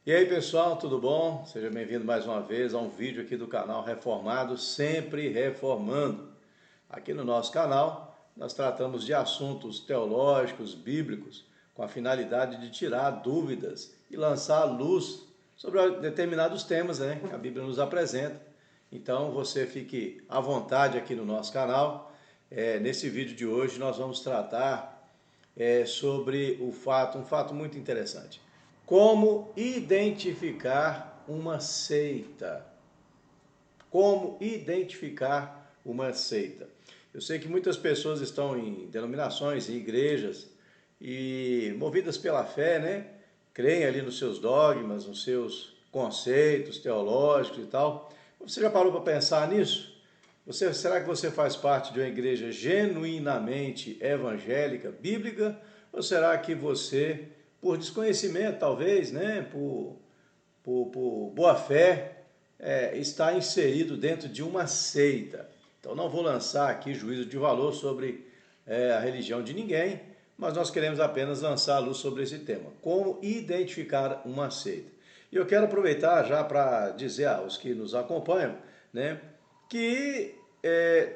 E aí pessoal, tudo bom? Seja bem-vindo mais uma vez a um vídeo aqui do canal Reformado, sempre reformando. Aqui no nosso canal nós tratamos de assuntos teológicos, bíblicos, com a finalidade de tirar dúvidas e lançar luz sobre determinados temas, que a Bíblia nos apresenta. Então você fique à vontade aqui no nosso canal. Nesse vídeo de hoje nós vamos tratar sobre um fato muito interessante. Como identificar uma seita? Como identificar uma seita? Eu sei que muitas pessoas estão em denominações, em igrejas, e movidas pela fé, creem ali nos seus dogmas, nos seus conceitos teológicos e tal. Você já parou para pensar nisso? Será que você faz parte de uma igreja genuinamente evangélica, bíblica? Ou será que você, por desconhecimento talvez, por boa fé, está inserido dentro de uma seita? Então não vou lançar aqui juízo de valor sobre a religião de ninguém, mas nós queremos apenas lançar a luz sobre esse tema. Como identificar uma seita? E eu quero aproveitar já para dizer aos que nos acompanham, que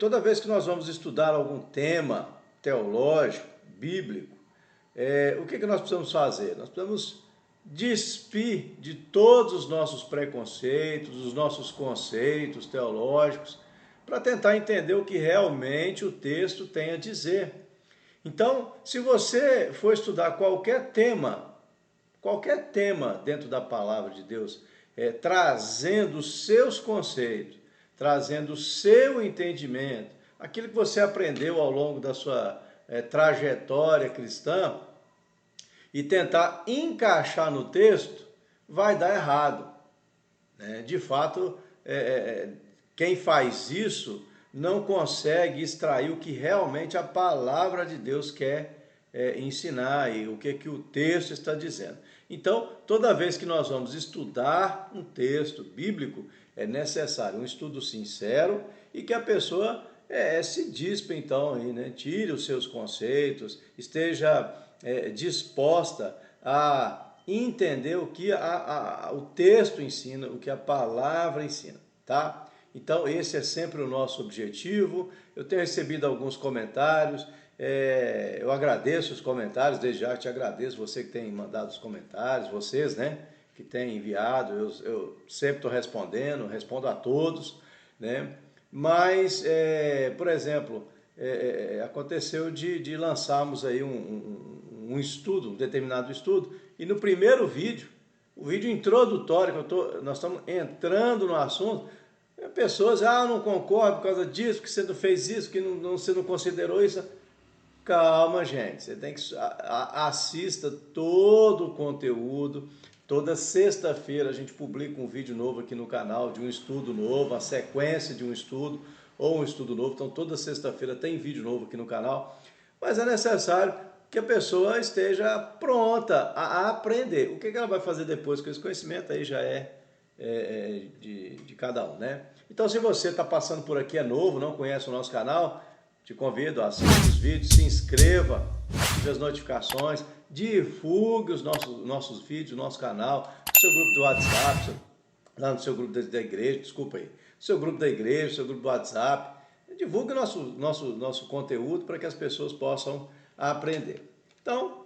toda vez que nós vamos estudar algum tema teológico, bíblico, o que nós precisamos fazer? Nós precisamos despir de todos os nossos preconceitos, os nossos conceitos teológicos, para tentar entender o que realmente o texto tem a dizer. Então, se você for estudar qualquer tema dentro da palavra de Deus, trazendo os seus conceitos, trazendo o seu entendimento, aquilo que você aprendeu ao longo da sua trajetória cristã, e tentar encaixar no texto, vai dar errado. De fato, quem faz isso não consegue extrair o que realmente a palavra de Deus quer ensinar e o que o texto está dizendo. Então, toda vez que nós vamos estudar um texto bíblico, é necessário um estudo sincero e que a pessoa se dispe então, tire os seus conceitos, esteja disposta a entender o que o texto ensina, o que a palavra ensina, tá? Então esse é sempre o nosso objetivo. Eu tenho recebido alguns comentários, eu agradeço os comentários, desde já te agradeço, você que tem mandado os comentários, vocês, que têm enviado, eu sempre estou respondendo, respondo a todos, Mas, por exemplo, aconteceu de lançarmos aí um estudo, um determinado estudo, e no primeiro vídeo, o vídeo introdutório, nós estamos entrando no assunto, pessoas, eu não concordo por causa disso, que você não fez isso, que você não considerou isso. Calma, gente, você tem que assista todo o conteúdo. Toda sexta-feira a gente publica um vídeo novo aqui no canal de um estudo novo, a sequência de um estudo ou um estudo novo. Então toda sexta-feira tem vídeo novo aqui no canal, mas é necessário que a pessoa esteja pronta a aprender. O que ela vai fazer depois com esse conhecimento aí já de cada um, Então se você está passando por aqui, é novo, não conhece o nosso canal, te convido a assistir os vídeos, se inscreva, ative as notificações, divulgue os nossos vídeos, nosso canal, no seu grupo do WhatsApp, lá no seu grupo da igreja, seu grupo da igreja, seu grupo do WhatsApp, divulgue nosso conteúdo para que as pessoas possam aprender. Então,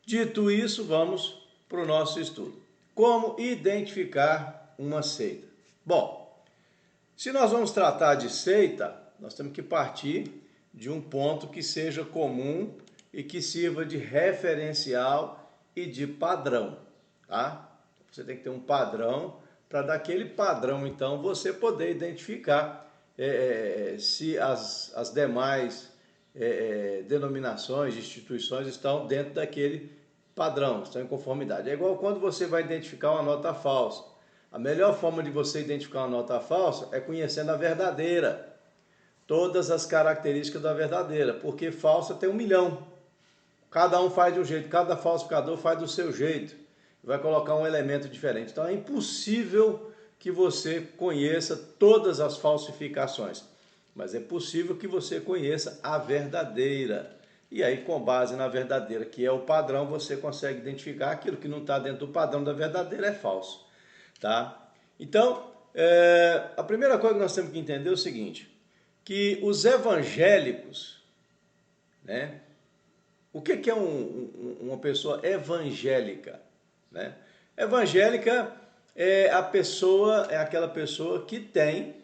dito isso, vamos para o nosso estudo. Como identificar uma seita? Bom, se nós vamos tratar de seita, nós temos que partir de um ponto que seja comum e que sirva de referencial e de padrão, tá? Você tem que ter um padrão, para daquele padrão, então, você poder identificar se as demais denominações, instituições estão dentro daquele padrão, estão em conformidade. É igual quando você vai identificar uma nota falsa. A melhor forma de você identificar uma nota falsa é conhecendo a verdadeira. Todas as características da verdadeira, porque falsa tem 1 milhão. Cada um faz de um jeito, cada falsificador faz do seu jeito. Vai colocar um elemento diferente. Então é impossível que você conheça todas as falsificações, mas é possível que você conheça a verdadeira. e aí com base na verdadeira, que é o padrão, você consegue identificar aquilo que não está dentro do padrão da verdadeira é falso, tá? Então, a primeira coisa que nós temos que entender é o seguinte, que os evangélicos, né? O que é uma pessoa evangélica, né? Evangélica é aquela pessoa que tem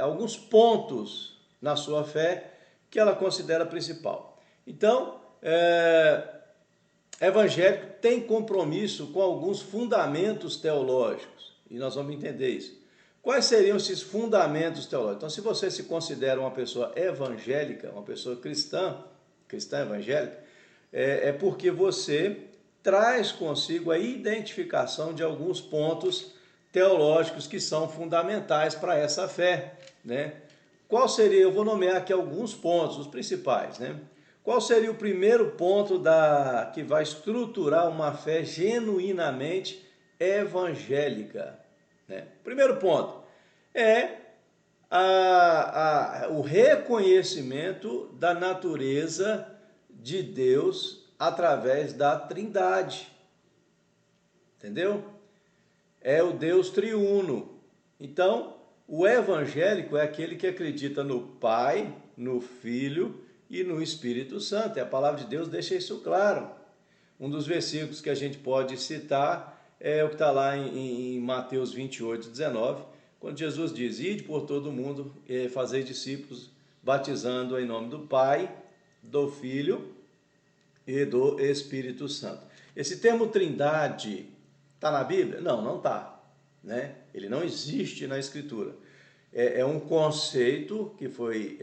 alguns pontos na sua fé que ela considera principal. Então, evangélico tem compromisso com alguns fundamentos teológicos, e nós vamos entender isso. Quais seriam esses fundamentos teológicos? Então, se você se considera uma pessoa evangélica, uma pessoa cristã evangélica, é porque você traz consigo a identificação de alguns pontos teológicos que são fundamentais para essa fé, né? Qual seria, eu vou nomear aqui alguns pontos, os principais, né? Qual seria o primeiro ponto que vai estruturar uma fé genuinamente evangélica, né? Primeiro ponto é o reconhecimento da natureza de Deus através da Trindade, entendeu? É o Deus triuno. Então, o evangélico é aquele que acredita no Pai, no Filho e no Espírito Santo. E a palavra de Deus deixa isso claro. Um dos versículos que a gente pode citar é o que está lá em Mateus 28, 19, quando Jesus diz: ide por todo o mundo e fazei discípulos, batizando em nome do Pai, do Filho e do Espírito Santo. Esse termo Trindade está na Bíblia? Não, não está, né? Ele não existe na Escritura. É um conceito que foi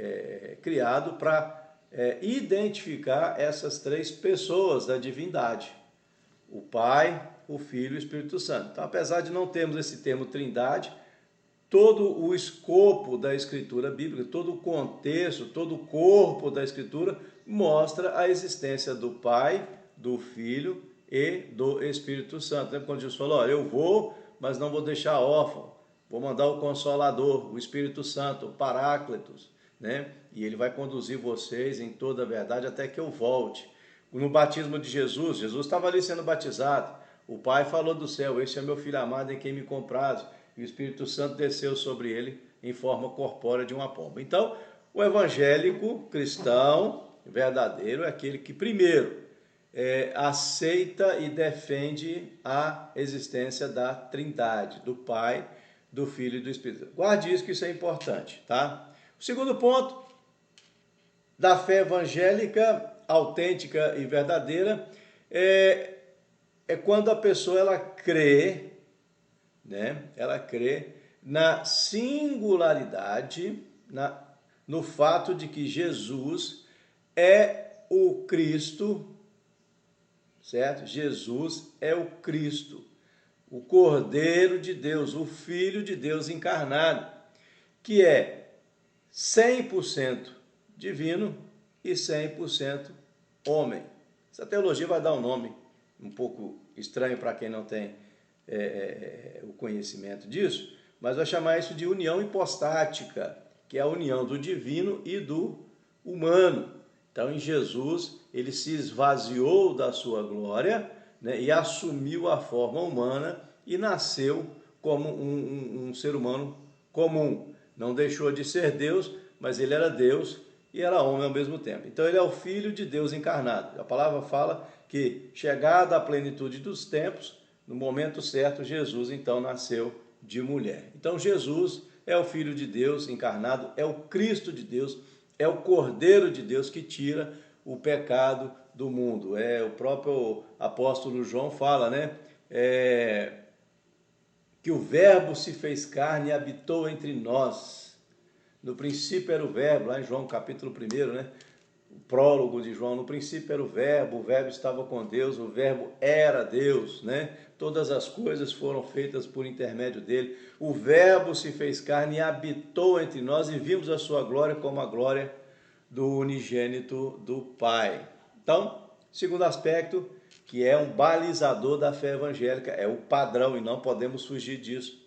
criado para identificar essas três pessoas da divindade: o Pai, o Filho e o Espírito Santo. Então, apesar de não termos esse termo Trindade, todo o escopo da Escritura Bíblica, todo o contexto, todo o corpo da Escritura mostra a existência do Pai, do Filho e do Espírito Santo. Lembra quando Jesus falou: olha, eu vou, mas não vou deixar órfão, vou mandar o Consolador, o Espírito Santo, o Paráclitos, né? E ele vai conduzir vocês em toda a verdade até que eu volte. No batismo de Jesus estava ali sendo batizado, o Pai falou do céu: este é meu Filho amado em quem me comprazo, e o Espírito Santo desceu sobre ele em forma corpórea de uma pomba. Então, o evangélico cristão verdadeiro é aquele que primeiro aceita e defende a existência da Trindade, do Pai, do Filho e do Espírito. Guarde isso, que isso é importante, tá? O segundo ponto da fé evangélica autêntica e verdadeira é quando a pessoa ela crê, né? Ela crê na singularidade, no fato de que Jesus é o Cristo, certo? Jesus é o Cristo, o Cordeiro de Deus, o Filho de Deus encarnado, que é 100% divino e 100% homem. Essa teologia vai dar um nome um pouco estranho para quem não tem o conhecimento disso, mas vai chamar isso de união hipostática, que é a união do divino e do humano. Então, em Jesus, ele se esvaziou da sua glória, né, e assumiu a forma humana e nasceu como um ser humano comum. Não deixou de ser Deus, mas ele era Deus e era homem ao mesmo tempo. Então, ele é o Filho de Deus encarnado. A palavra fala que, chegada a plenitude dos tempos, no momento certo, Jesus então nasceu de mulher. Então, Jesus é o Filho de Deus encarnado, é o Cristo de Deus, é o Cordeiro de Deus que tira o pecado do mundo. O próprio apóstolo João fala, né? Que o Verbo se fez carne e habitou entre nós. No princípio era o Verbo, lá em João capítulo 1, né? O prólogo de João: no princípio era o Verbo estava com Deus, o Verbo era Deus, né? Todas as coisas foram feitas por intermédio dele. O Verbo se fez carne e habitou entre nós, e vimos a sua glória como a glória do unigênito do Pai. Então, segundo aspecto, que é um balizador da fé evangélica, é o padrão e não podemos fugir disso,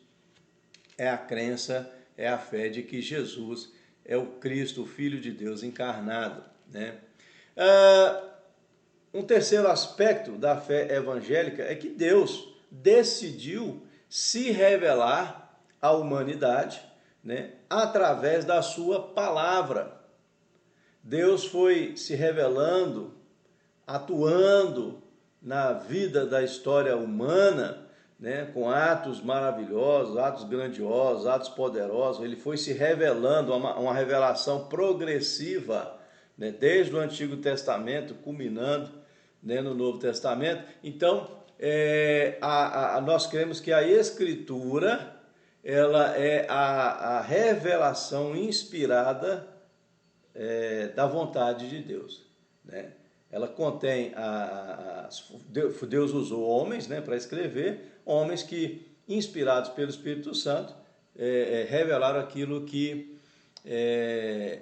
é a crença, é a fé de que Jesus é o Cristo, o Filho de Deus encarnado, né? Um terceiro aspecto da fé evangélica é que Deus decidiu se revelar à humanidade, né, através da sua palavra. Deus foi se revelando, atuando na vida da história humana, né, com atos maravilhosos, atos grandiosos, atos poderosos. Ele foi se revelando, uma revelação progressiva, né, desde o Antigo Testamento, culminando, né, no Novo Testamento. Então, nós cremos que a Escritura, ela é a revelação inspirada da vontade de Deus, né? Ela contém, Deus usou homens, né, para escrever, homens que, inspirados pelo Espírito Santo, revelaram aquilo que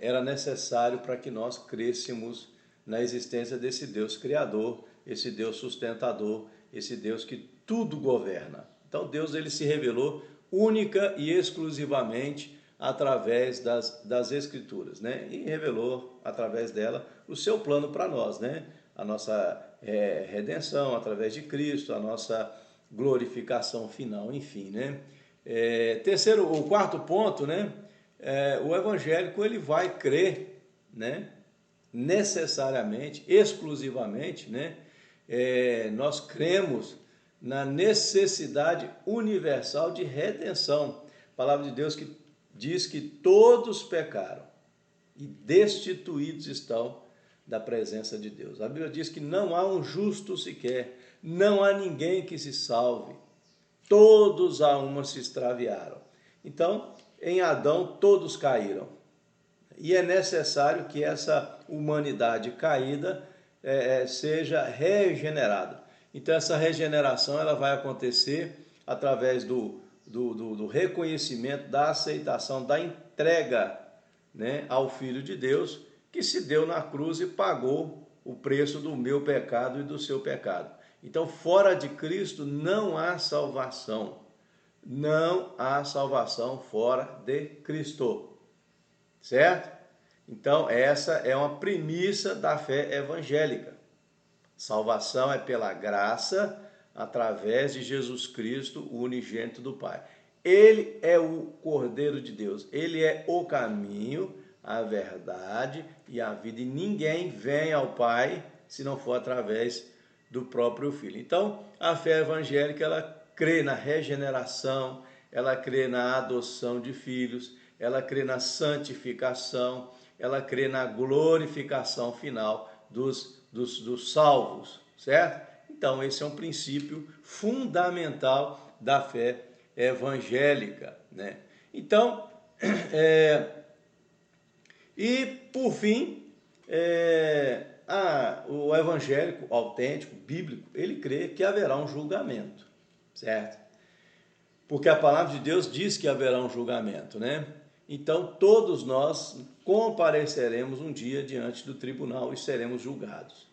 era necessário para que nós crescêssemos na existência desse Deus criador, esse Deus sustentador, esse Deus que tudo governa. Então Deus, ele se revelou única e exclusivamente através das Escrituras, né? E revelou através dela o seu plano para nós, né? A nossa redenção através de Cristo, a nossa glorificação final, enfim, né? O quarto ponto, né? O evangélico, ele vai crer, né, necessariamente, exclusivamente, né? Nós cremos na necessidade universal de redenção. A palavra de Deus que diz que todos pecaram e destituídos estão da presença de Deus. A Bíblia diz que não há um justo sequer, não há ninguém que se salve. Todos a uma se extraviaram. Então, em Adão todos caíram. E é necessário que essa humanidade caída seja regenerada. Então, essa regeneração, ela vai acontecer através do reconhecimento, da aceitação, da entrega, né, ao Filho de Deus, que se deu na cruz e pagou o preço do meu pecado e do seu pecado. Então, fora de Cristo não há salvação. Não há salvação fora de Cristo. Certo? Então, essa é uma premissa da fé evangélica. Salvação é pela graça, através de Jesus Cristo, o unigênito do Pai. Ele é o Cordeiro de Deus. Ele é o caminho, a verdade e a vida. E ninguém vem ao Pai se não for através do próprio Filho. Então, a fé evangélica, ela crê na regeneração, ela crê na adoção de filhos, ela crê na santificação, ela crê na glorificação final dos salvos, certo? Então, esse é um princípio fundamental da fé evangélica, né? Então, e por fim, o evangélico autêntico, bíblico, ele crê que haverá um julgamento, certo? Porque a palavra de Deus diz que haverá um julgamento, né? Então, todos nós compareceremos um dia diante do tribunal e seremos julgados.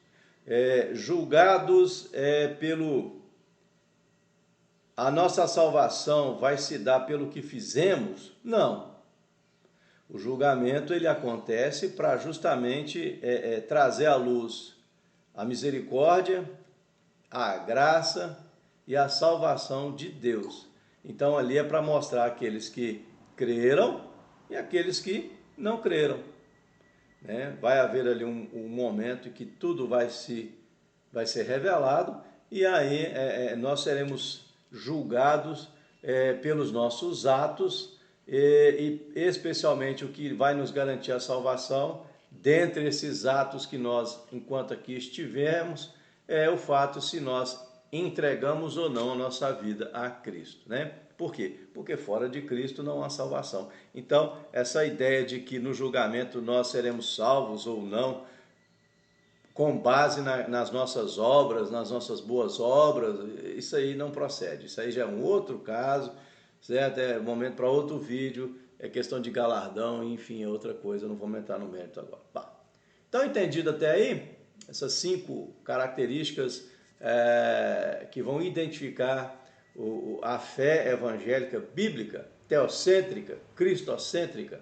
A nossa salvação vai se dar pelo que fizemos? Não. O julgamento, ele acontece para justamente trazer à luz a misericórdia, a graça e a salvação de Deus. Então, ali é para mostrar aqueles que creram e aqueles que não creram, né? Vai haver ali um momento em que tudo vai ser revelado e aí nós seremos julgados pelos nossos atos e especialmente o que vai nos garantir a salvação, dentre esses atos que nós, enquanto aqui estivermos, é o fato se nós entregamos ou não a nossa vida a Cristo, né? Por quê? Porque fora de Cristo não há salvação. Então, essa ideia de que no julgamento nós seremos salvos ou não, com base nas nossas obras, nas nossas boas obras, isso aí não procede. Isso aí já é um outro caso, certo? É momento para outro vídeo, é questão de galardão, enfim, é outra coisa, eu não vou entrar no mérito agora. Bah. Então, entendido até aí, essas 5 características que vão identificar a fé evangélica bíblica, teocêntrica, cristocêntrica,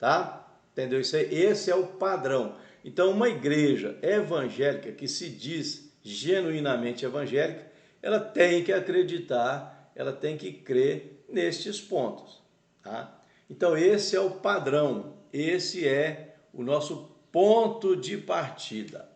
tá? Entendeu isso aí? Esse é o padrão. Então, uma igreja evangélica que se diz genuinamente evangélica, ela tem que acreditar, ela tem que crer nestes pontos, tá? Então, esse é o padrão, esse é o nosso ponto de partida.